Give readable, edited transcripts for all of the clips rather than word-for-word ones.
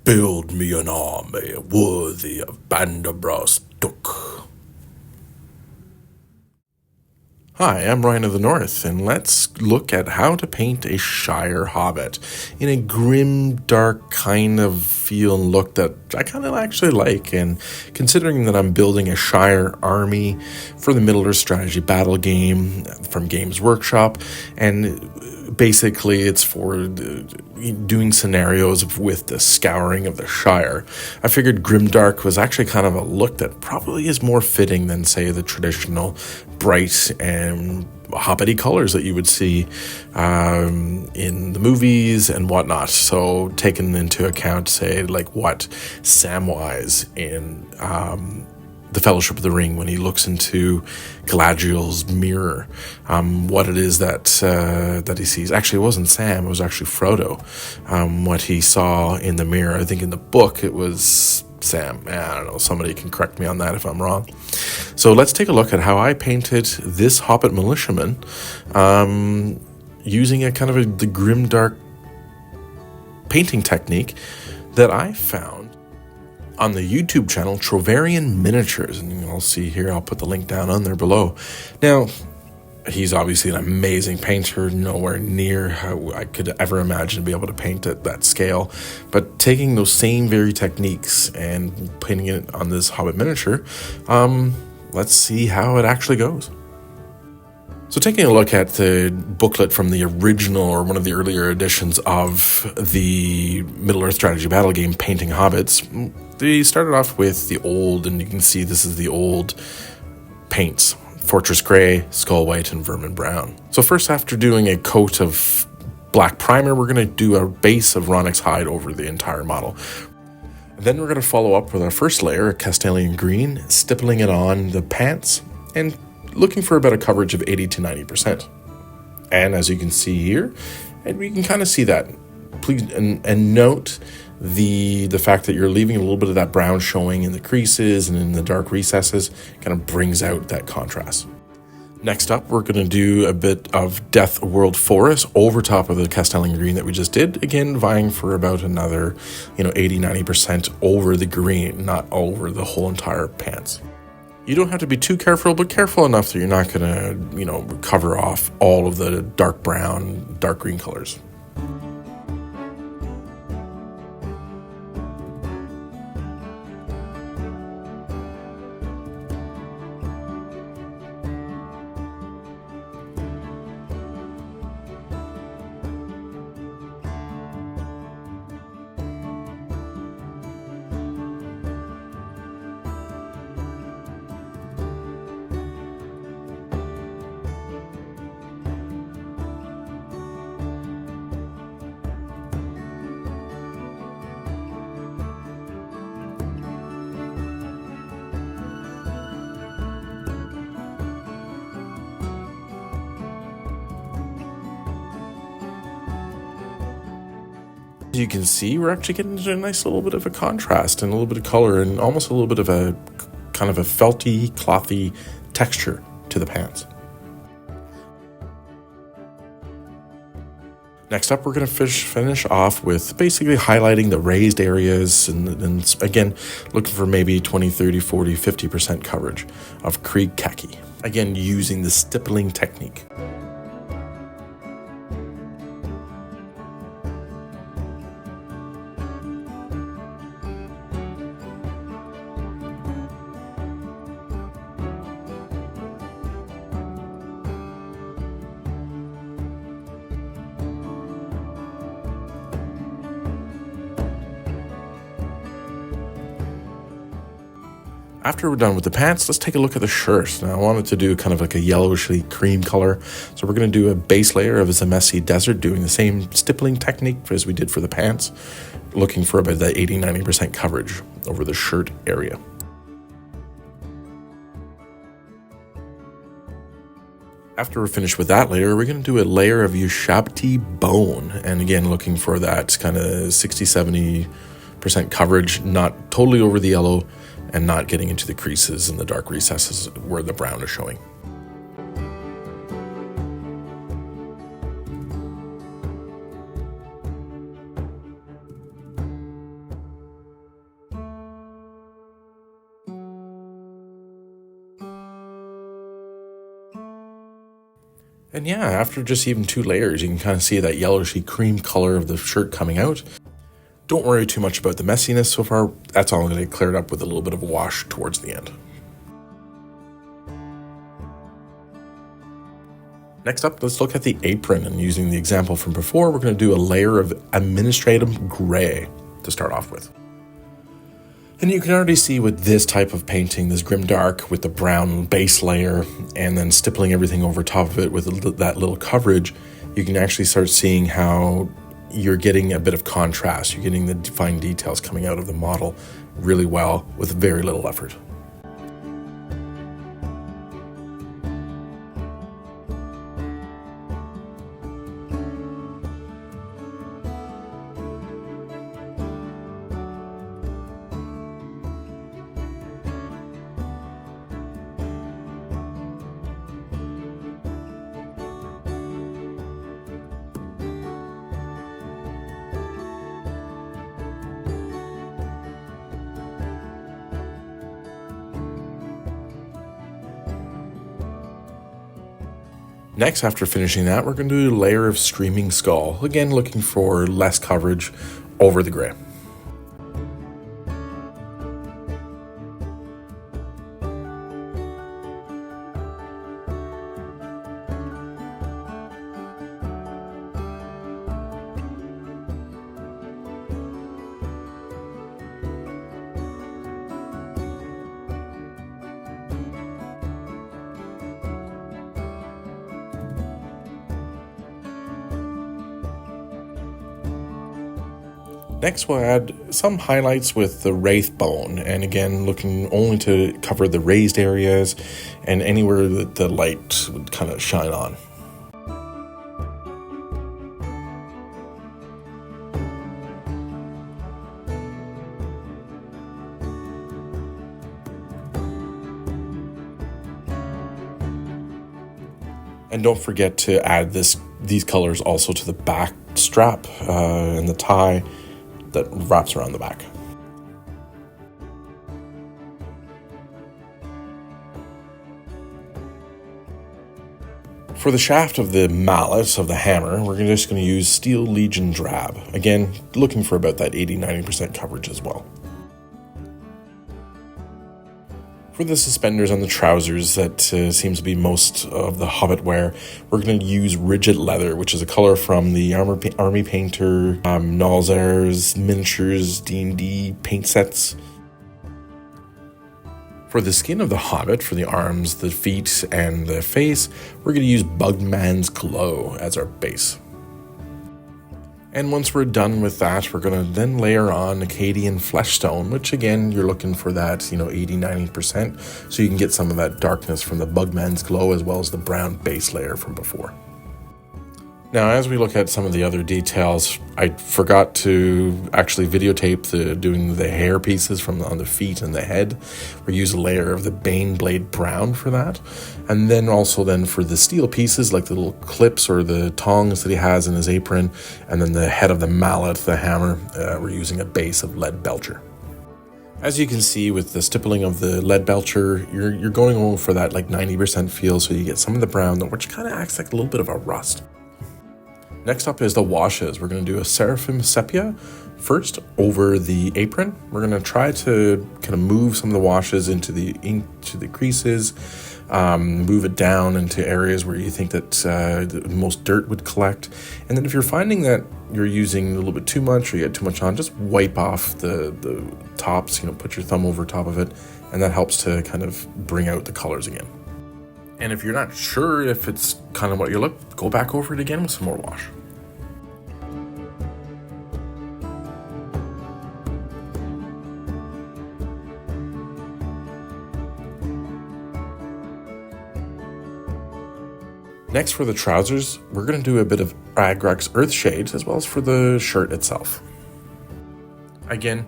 Build me an army worthy of Banderbras Duke. Hi, I'm Ryan of the North, and let's look at how to paint a Shire Hobbit in a grim, dark kind of feel and look that I kind of actually like. And considering that I'm building a Shire Army for the Middle-earth strategy battle game from Games Workshop, and basically it's for doing scenarios with the Scouring of the Shire, I figured Grimdark was actually kind of a look that probably is more fitting than, say, the traditional bright and hobbity colors that you would see in the movies and whatnot. So taking into account, say, like what Samwise in the Fellowship of the Ring, when he looks into Galadriel's mirror, what it is that he sees. Actually, it wasn't Sam, it was actually Frodo. What he saw in the mirror, I think in the book it was Sam. I don't know, somebody can correct me on that if I'm wrong. So let's take a look at how I painted this Hobbit militiaman using a kind of the Grimdark painting technique that I found on the YouTube channel Trovarian Miniatures, and you'll see here, I'll put the link down on there below. Now, he's obviously an amazing painter, nowhere near how I could ever imagine to be able to paint at that scale, but taking those same very techniques and painting it on this Hobbit miniature, let's see how it actually goes. So taking a look at the booklet from the original, or one of the earlier editions of the Middle-earth strategy battle game, Painting Hobbits, they started off with the old, and you can see this is the old paints: Fortress Grey, Skull White, and Vermin Brown. So first, after doing a coat of black primer, we're going to do a base of Ronix hide over the entire model. Then we're going to follow up with our first layer, a Castalian Green, stippling it on the pants, and looking for about a coverage of 80 to 90%. And as you can see here, and we can kind of see that, please, and note the fact that you're leaving a little bit of that brown showing in the creases and in the dark recesses, kind of brings out that contrast. Next up, we're going to do a bit of Death World Forest over top of the Castalian Green that we just did, again vying for about another 80-90% over the green, not over the whole entire pants. You don't have to be too careful, but careful enough that you're not going to, cover off all of the dark brown, dark green colors. As you can see, we're actually getting a nice little bit of a contrast and a little bit of color and almost a little bit of a kind of a felty, clothy texture to the pants. Next up, we're going to finish off with basically highlighting the raised areas and again, looking for maybe 20, 30, 40, 50% coverage of Krieg khaki. Again, using the stippling technique. After we're done with the pants, let's take a look at the shirt. Now, I wanted to do kind of like a yellowish cream color, so we're going to do a base layer of Zemesi Desert, doing the same stippling technique as we did for the pants, looking for about that 80-90% coverage over the shirt area. After we're finished with that layer, we're going to do a layer of Ushabti bone, and again, looking for that kind of 60-70% coverage, not totally over the yellow, and not getting into the creases and the dark recesses where the brown is showing. And yeah, after just even 2 layers, you can kind of see that yellowishy cream color of the shirt coming out. Don't worry too much about the messiness so far. That's all going to get cleared up with a little bit of a wash towards the end. Next up, let's look at the apron, and using the example from before, we're going to do a layer of administrative gray to start off with. And you can already see with this type of painting, this Grimdark with the brown base layer and then stippling everything over top of it with that little coverage, you can actually start seeing how you're getting a bit of contrast. You're getting the fine details coming out of the model really well with very little effort. Next, after finishing that, we're going to do a layer of Screaming Skull. Again, looking for less coverage over the gray. Next, we'll add some highlights with the Wraith Bone, and again, looking only to cover the raised areas and anywhere that the light would kind of shine on. And don't forget to add these colors also to the back strap and the tie that wraps around the back. For the shaft of the mallet of the hammer, we're just going to use Steel Legion Drab. Again, looking for about that 80-90% coverage as well. For the suspenders on the trousers, that seems to be most of the Hobbit wear, we're going to use Rigid Leather, which is a color from the Army Painter, Nalzar's Miniatures D&D paint sets. For the skin of the Hobbit, for the arms, the feet, and the face, we're going to use Bugman's Glow as our base. And once we're done with that, we're going to then layer on Acadian Fleshstone, which again, you're looking for that, 80-90%, so you can get some of that darkness from the Bugman's Glow as well as the brown base layer from before. Now, as we look at some of the other details, I forgot to actually videotape doing the hair pieces on the feet and the head. We use a layer of the Baneblade Brown for that. And then also for the steel pieces, like the little clips or the tongs that he has in his apron, and then the head of the mallet, the hammer, we're using a base of Lead Belcher. As you can see with the stippling of the Lead Belcher, you're going over for that 90% feel, so you get some of the brown, which kind of acts like a little bit of a rust. Next up is the washes. We're going to do a Seraphim Sepia first over the apron. We're going to try to kind of move some of the washes into the creases, move it down into areas where you think that the most dirt would collect. And then if you're finding that you're using a little bit too much or you get too much on, just wipe off the tops, put your thumb over top of it, and that helps to kind of bring out the colors again. And if you're not sure if it's kind of what you look, go back over it again with some more wash. Next, for the trousers, we're going to do a bit of Agrok's Earth Shades as well as for the shirt itself. Again,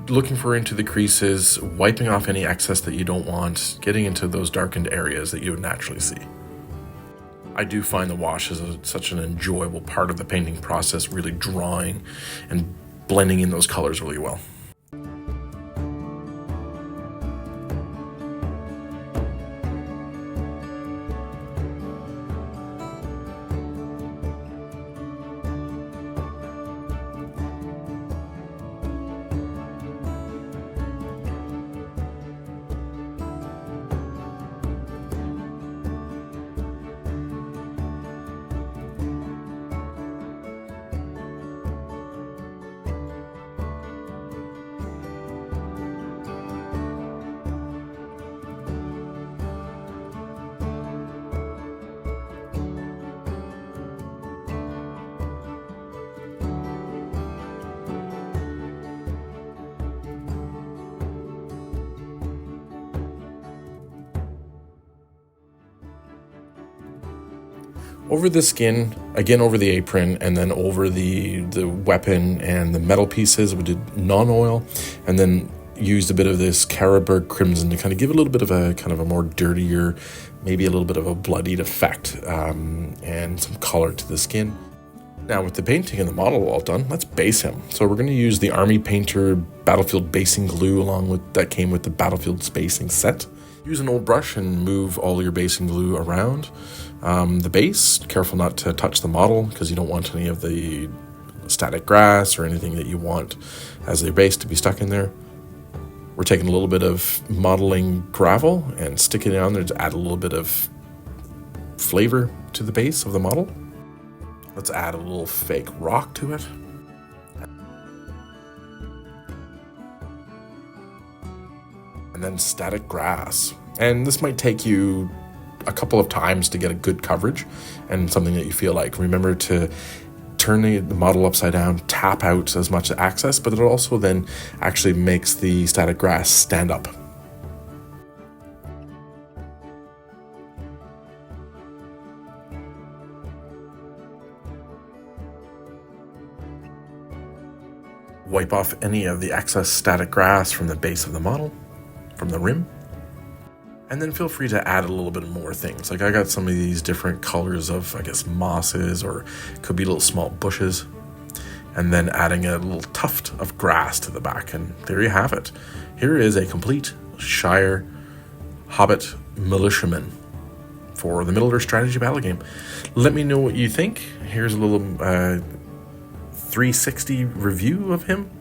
looking for into the creases, wiping off any excess that you don't want, getting into those darkened areas that you would naturally see. I do find the wash is such an enjoyable part of the painting process, really drawing and blending in those colors really well. Over the skin, again over the apron, and then over the weapon and the metal pieces, we did non-oil, and then used a bit of this Carroburg Crimson to kind of give a little bit of a kind of a more dirtier, maybe a little bit of a bloodied effect, and some color to the skin. Now with the painting and the model all done, let's base him. So we're going to use the Army Painter Battlefield Basing Glue along with that came with the Battlefield Spacing set. Use an old brush and move all your basing glue around. The base, careful not to touch the model because you don't want any of the static grass or anything that you want as a base to be stuck in there. We're taking a little bit of modeling gravel and sticking it on there to add a little bit of flavor to the base of the model. Let's add a little fake rock to it. And then static grass. And this might take you a couple of times to get a good coverage and something that you feel like. Remember to turn the model upside down, tap out as much access, but it also then actually makes the static grass stand up. Wipe off any of the excess static grass from the base of the model, from the rim. And then feel free to add a little bit more things. Like I got some of these different colors of, I guess, mosses, or could be little small bushes. And then adding a little tuft of grass to the back. And there you have it. Here is a complete Shire Hobbit Militiaman for the Middle Earth Strategy Battle Game. Let me know what you think. Here's a little 360 review of him.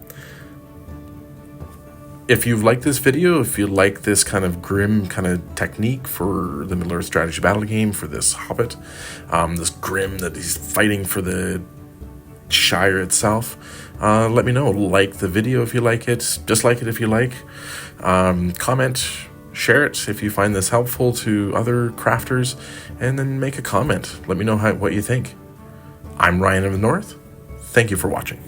If you've liked this video, if you like this kind of grim kind of technique for the Middle Earth Strategy Battle Game, for this Hobbit, this grim that he's fighting for the Shire itself, let me know. Like the video if you like it, dislike it if you like, comment, share it if you find this helpful to other crafters, and then make a comment. Let me know what you think. I'm Ryan of the North. Thank you for watching.